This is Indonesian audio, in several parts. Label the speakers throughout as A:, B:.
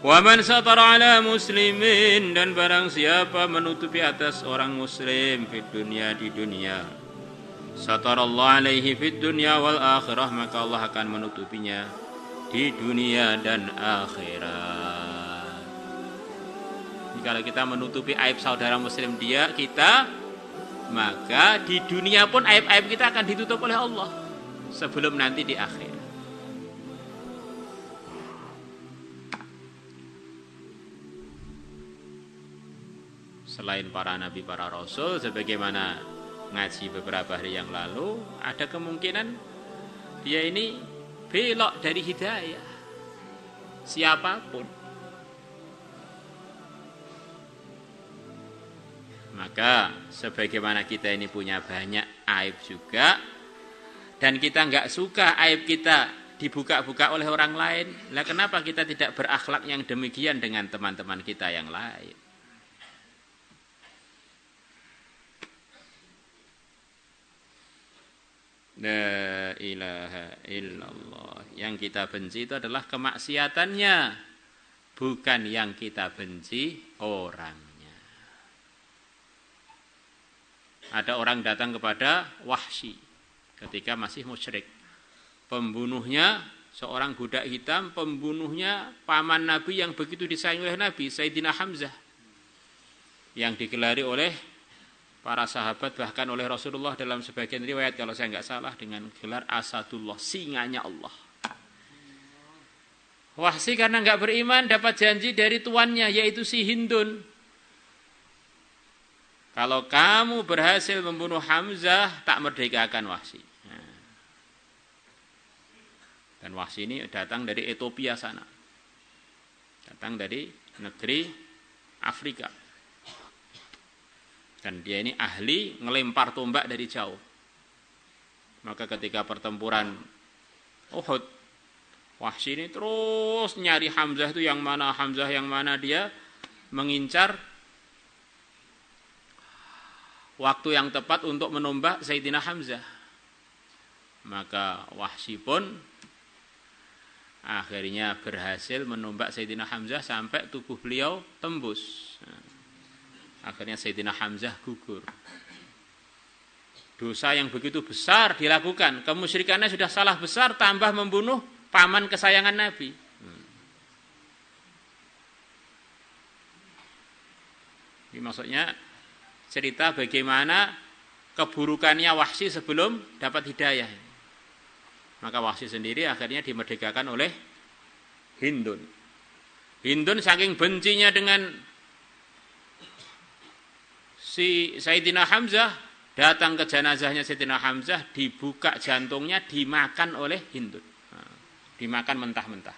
A: Wa man satara ala muslimin, dan barang siapa menutupi atas orang muslim di dunia, satarallahu alaihi fid dunya wal akhirah, maka Allah akan menutupinya di dunia dan akhirat. Jadi kalau kita menutupi aib saudara muslim kita, maka di dunia pun aib-aib kita akan ditutup oleh Allah sebelum nanti di akhirat. Selain para nabi, para rasul, sebagaimana ngaji beberapa hari yang lalu, ada kemungkinan dia ini belok dari hidayah. Siapapun. Maka sebagaimana kita ini punya banyak aib juga, dan kita nggak suka aib kita dibuka-buka oleh orang lain, lah kenapa kita tidak berakhlak yang demikian dengan teman-teman kita yang lain? La ilaha illallah. Yang kita benci itu adalah kemaksiatannya, bukan yang kita benci orangnya. Ada orang datang kepada Wahsy ketika masih musyrik. Pembunuhnya seorang budak hitam, pembunuhnya paman Nabi yang begitu disayangi oleh Nabi, Sayyidina Hamzah, yang digelari oleh para sahabat, bahkan oleh Rasulullah dalam sebagian riwayat kalau saya nggak salah dengan gelar Asadullah, singanya Allah. Wahsy karena nggak beriman dapat janji dari tuannya yaitu si Hindun. Kalau kamu berhasil membunuh Hamzah, tak merdekakan Wahsy. Dan Wahsy ini datang dari Ethiopia sana, datang dari negeri Afrika. Dan dia ini ahli ngelempar tombak dari jauh. Maka ketika pertempuran Uhud, Wahsy ini terus nyari Hamzah itu yang mana, Hamzah yang mana, dia mengincar waktu yang tepat untuk menombak Sayyidina Hamzah. Maka Wahsy pun akhirnya berhasil menombak Sayyidina Hamzah sampai tubuh beliau tembus. Akhirnya Sayyidina Hamzah gugur. Dosa yang begitu besar dilakukan. Kemusyrikannya sudah salah besar, tambah membunuh paman kesayangan Nabi. Ini maksudnya cerita bagaimana keburukannya Wahsy sebelum dapat hidayah. Maka Wahsy sendiri akhirnya dimerdekakan oleh Hindun. Hindun saking bencinya dengan si Sayyidina Hamzah, datang ke jenazahnya Sayyidina Hamzah, dibuka jantungnya, dimakan oleh Hindun. Dimakan mentah-mentah.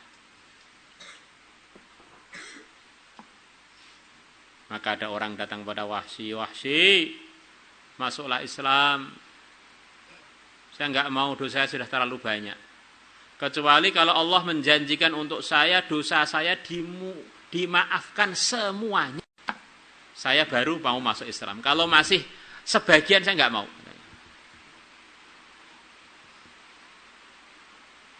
A: Maka ada orang datang pada Wahsy, Wahsy, masuklah Islam. Saya enggak mau, dosa saya sudah terlalu banyak. Kecuali kalau Allah menjanjikan untuk saya, dosa saya dimaafkan semuanya, saya baru mau masuk Islam. Kalau masih sebagian saya enggak mau.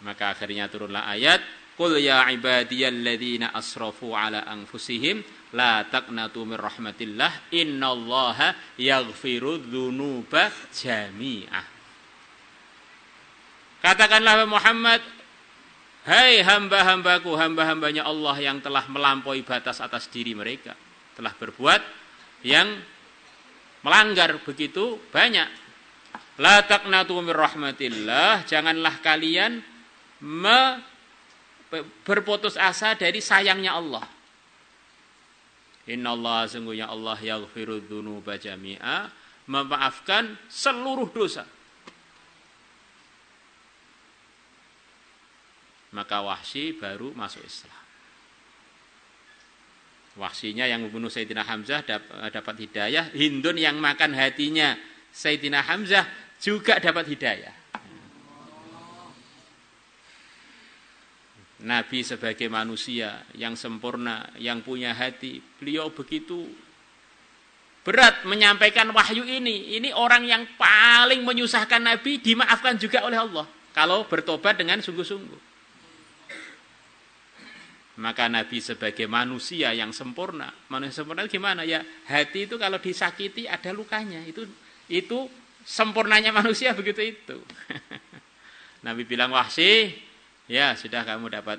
A: Maka akhirnya turunlah ayat, Qul ya ibadiyalladzina asrafu ala anfusihim la taqnatu mir rahmatillah innallaha yaghfiru dzunuba jami'ah. Katakanlah Muhammad, hai hamba-hambaku, hamba-hambanya Allah yang telah melampaui batas atas diri mereka, telah berbuat yang melanggar begitu banyak. La taqnatu mir rahmatillah, janganlah kalian berputus asa dari sayangnya Allah. Innallaha, sungguhnya Allah, yaghfiru dzunuba jami'a, memaafkan seluruh dosa. Maka Wahsy baru masuk Islam. Wahsy-nya yang membunuh Sayyidina Hamzah dapat hidayah. Hindun yang makan hatinya Sayyidina Hamzah juga dapat hidayah. Nabi sebagai manusia yang sempurna, yang punya hati, beliau begitu berat menyampaikan wahyu ini. Ini orang yang paling menyusahkan Nabi, dimaafkan juga oleh Allah kalau bertobat dengan sungguh-sungguh. Maka Nabi sebagai manusia yang sempurna. Manusia sempurna gimana? Ya, hati itu kalau disakiti ada lukanya. Itu sempurnanya manusia begitu itu. Nabi bilang, Wahsy, ya sudah kamu dapat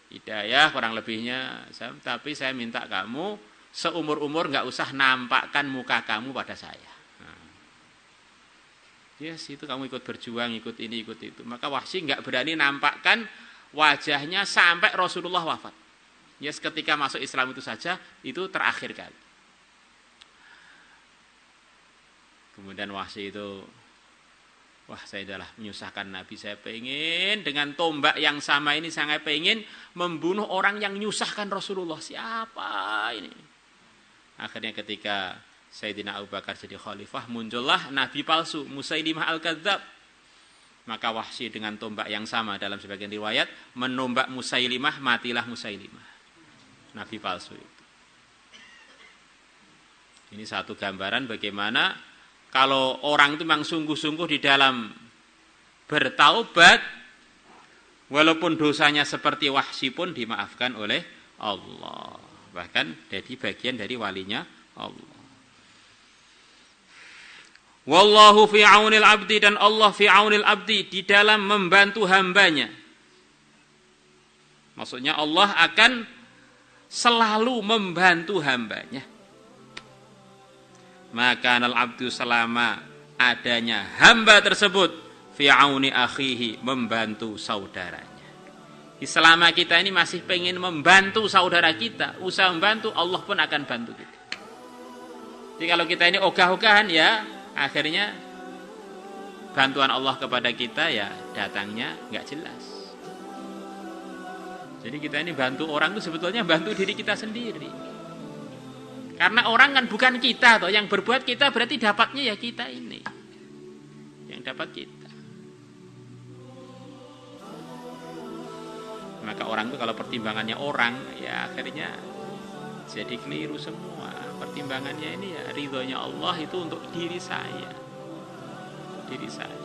A: hidayah kurang lebihnya. Tapi saya minta kamu seumur-umur nggak usah nampakkan muka kamu pada saya. Yes, itu kamu ikut berjuang, ikut ini, ikut itu. Maka Wahsy nggak berani nampakkan wajahnya sampai Rasulullah wafat. Yes, ketika masuk Islam itu saja, itu terakhir kali. Kemudian Wahsy itu, wah saya adalah menyusahkan Nabi, saya pengen dengan tombak yang sama ini, saya pengen membunuh orang yang menyusahkan Rasulullah. Siapa ini? Akhirnya ketika Sayyidina Abu Bakar jadi khalifah, muncullah Nabi palsu, Musailimah Al-Kadzab. Maka Wahsy dengan tombak yang sama dalam sebagian riwayat menombak Musailimah, matilah Musailimah. Nabi palsu itu. Ini satu gambaran bagaimana kalau orang itu memang sungguh-sungguh di dalam bertaubat, walaupun dosanya seperti Wahsy pun dimaafkan oleh Allah. Bahkan jadi bagian dari walinya Allah. Wallahu fi aunil abdi, dan Allah fi aunil abdi, di dalam membantu hambanya. Maksudnya Allah akan selalu membantu hambanya. Maka al abdu, selama adanya hamba tersebut fi auni akhihi, membantu saudaranya. Selama kita ini masih pengen membantu saudara kita, usaha membantu, Allah pun akan bantu kita. Jadi kalau kita ini ogah-ogahan, ya akhirnya bantuan Allah kepada kita ya datangnya nggak jelas. Jadi kita ini bantu orang itu sebetulnya bantu diri kita sendiri. Karena orang kan bukan kita toh, yang berbuat kita, berarti dapatnya ya kita ini. Yang dapat kita. Maka orang itu kalau pertimbangannya orang, ya akhirnya jadi keliru semua. Pertimbangannya ini ya ridhonya Allah itu untuk diri saya. Diri saya.